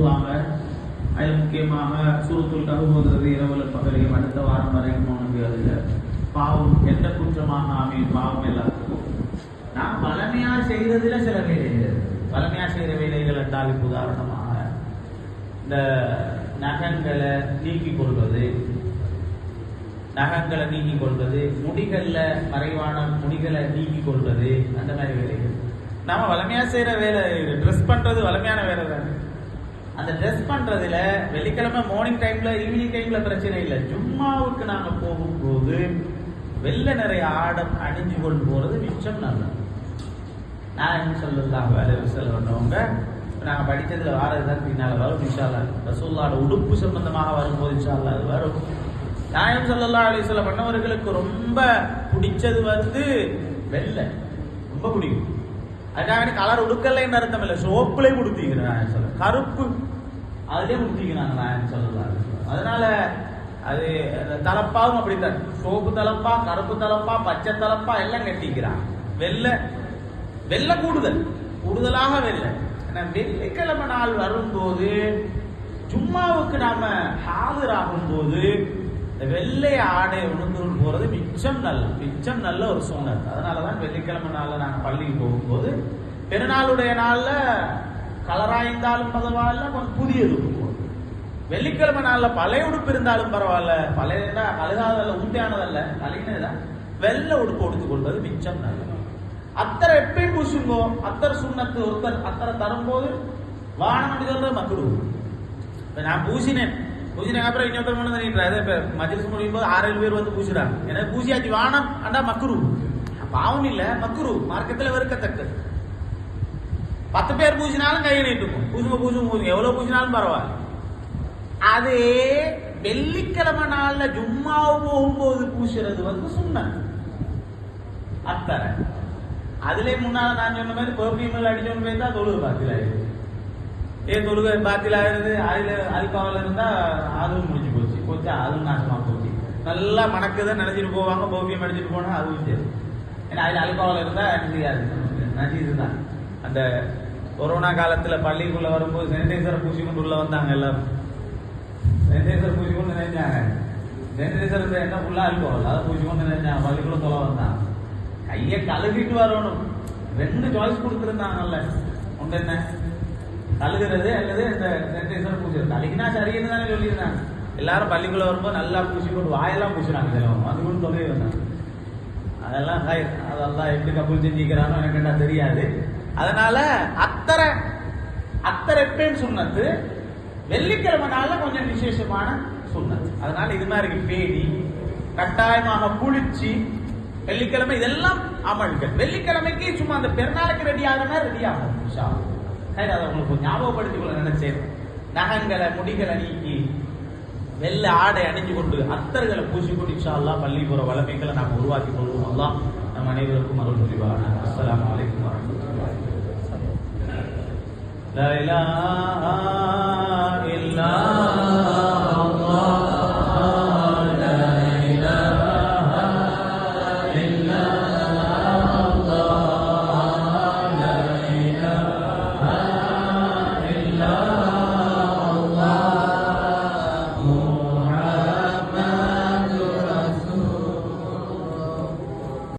ஓதுவாங்க. அதில் முக்கியமாக சூரத்துல் கஹஃப் ஓதுறது இரவுல பகலையும் அடுத்த வாரம் வரைக்கும் அதில் பாவம் எந்த குற்றமாக ஆமீன் பாவம் எல்லாத்துக்கும். நான் பழமையா செய்யறதுல சில வேலைகள், பழமையா செய்யற வேலைகள் என்றால் இப்போ உதாரணமாக இந்த நகங்களை நீக்கிக் கொள்வது, நகங்களை நீக்கிக் கொள்வது, முடிகள்ல மறைவான முடிகளை நீக்கிக் கொள்வது, அந்த மாதிரி வேலைகள். நாம வளமையா செய்யற வேலை, ட்ரெஸ் பண்றது வளமையான வேலை தான். அந்த ட்ரெஸ் பண்றதுல வெள்ளிக்கிழமை மார்னிங் டைம்ல ஈவினிங் டைம்ல பிரச்சனை இல்லை. ஜும்மாவுக்கு நாங்க போகும்போது வெள்ளை நிறைய ஆடம் அணிஞ்சு கொண்டு போறது மிச்சம் நல்லது. நான் ஸல்லல்லாஹு அலைஹி வஸல்லம் சொன்னவங்க நாங்க படிச்சதுல வாரதுதான் பின்னால வரும் இன்ஷா அல்லாஹ். ரசூலுல்லாஹ்வோட உடுப்பு சம்பந்தமாக வரும்போது இன்ஷா அல்லாஹ் அது வரும். நாயகம் ஸல்லல்லாஹு அலைஹி வஸல்லம் பண்ணவர்களுக்கு ரொம்ப பிடிச்சது வெள்ளை, ரொம்ப பிடிக்கும். அதுக்காக கலர் உடுக்கலைன்னு அர்த்தம் இல்லை, சோப்புலேயே கொடுத்தீங்க நாயகம் சொல்ல, கருப்பு அதுலயே கொடுத்தீங்கிறாங்க நாயகம் ஸல்லல்லாஹு அலைஹி வஸல்லம். அதனால அது தலப்பாவும் அப்படித்தான், சோப்பு தலப்பா, கருப்பு தலப்பா, பச்சை தலப்பா எல்லாம் கட்டிக்கிறாங்க. வெள்ளை கூடுதலாக வெள்ளை. வெள்ளிக்கிழமை நாள் வரும்போது ஜும்மாவுக்கு நாம ஹாஜராகும் போது வெள்ளை ஆடை உணர்ந்து போறது மிச்சம் நல்ல ஒரு சுன்னத். அதனாலதான் வெள்ளிக்கிழமை நாள்ல நாங்க பள்ளிக்கு போகும்போது பெருநாளுடைய நாள்ல கலராயிருந்தாலும் பரவாயில்ல, கொஞ்சம் புதியது போகும். வெள்ளிக்கிழமை நாள்ல பழைய உடுப்பு இருந்தாலும் பரவாயில்ல, பழைய அழுகாதல்ல, உண்மையானதல்ல, கலைஞதான் வெள்ளை உடுப்பு உடுத்துக் கொள்வது மிச்சம் நல்லது. அத்தரை எப்பயும் பூசுங்கோ, அத்தர் சுண்ணத்து. ஒருத்தர் அத்தரை தரும்போது வானம் அப்படி சொல்ற மக்கள். இப்ப நான் பூசினேன் அப்புறம் இன்னொருத்தர் கொண்டு வந்து மஜ்லிஸ் முடியும் போது 6-7 பேர் வந்து பூசுறாங்க. எனக்கு பூசியாச்சு வானம் அண்டா மக்குரு, பாவம் இல்ல மக்குரு, மார்க்கத்துல வெறுக்கத்தக்கது. 10 பேர் பூசினாலும் கையை நீட்டுக்கும், பூசுங்க எவ்வளவு பூசினாலும் பரவாயில்ல. அதே வெள்ளிக்கிழமை நாள்ல ஜும்மாவு போகும்போது பூசுறது சுண்ணத் அத்தரை. அதுல முன்னால நான் சொன்ன மாதிரி பெர்ஃபியூம் அடிச்சோன்னு போய் தான் தொழுகு பாத்தியில் ஆயிடுது. தொழுகை பாத்தியில் ஆயிடுது. அதுல அல்காவில் இருந்தா அதுவும் முடிஞ்சு போச்சு, அதுவும் நாசமா போச்சு. நல்லா மணக்குதான் நினைச்சிட்டு போவாங்க, பெர்ஃபியூம் அடிச்சுட்டு போனா அதுவும் சரி. ஏன்னா அதுல அல்காவில் இருந்தா தெரியாது, நஜீது தான். அந்த கொரோனா காலத்துல பள்ளிக்குள்ள வரும்போது சானிடைசர் பூசிக்கொண்டு உள்ள வந்தாங்க எல்லாரும். சானிடைசர் பூசிக்கொண்டு நினைச்சாங்க, சானிடைசர் இருந்தா என்ன ஃபுல்லா அல்கோல், அதை பூசிக்கொண்டு நினைச்சாங்க. பள்ளிக்குள்ள தொலை வந்தாங்க. கையை கழுவிட்டு வரணும். 2 சாய்ஸ் கொடுத்துருந்தாங்கல்ல, ஒன்று என்ன கழுகுறது அல்லது இந்த சானிடைசர் பூசுறது. கழுகினா சரின்னு தானே சொல்லியிருந்தாங்க. எல்லாரும் பள்ளிக்குள்ள வரும்போது நல்லா பூசிக்கொண்டு வாயெல்லாம் பூசுறாங்க, சிலவங்க அது கூட சொல்லி வந்தாங்க. அதெல்லாம் அதெல்லாம் எப்படி கப்பல் செஞ்சுக்கிறானோ எனக்கு என்ன தெரியாது. அதனால அத்தரை எப்பயும் சுண்ணத்து, வெள்ளிக்கிழமை நாள்ல கொஞ்சம் விசேஷமான சுண்ணத்து. அதனால இது மாதிரி பேடி கட்டாயமாக குளிச்சு வெள்ளிக்கிழமை இதெல்லாம் அமல்கள். வெள்ளிக்கிழமைக்கு சும்மா அந்த பெருநாளுக்கு ரெடி ஆகும். அதை உங்களுக்கு ஞாபகப்படுத்திக் கொள்ள நினைச்சேன். நகங்களை முடிகளை நீக்கி வெள்ளை ஆடை அணிஞ்சு கொண்டு அத்தர்களை பூசிக்கொண்டு இன்ஷா அல்லாஹ் பள்ளி போற வளமைகளை நாம் உருவாக்கி கொள்வோம். அல்லாஹ் நம் அனைவருக்கும் அருள் புரிவானாக. அஸ்ஸலாமு அலைக்கும் வரஹ்மத்துல்லாஹி. லா இலாஹா இல்லா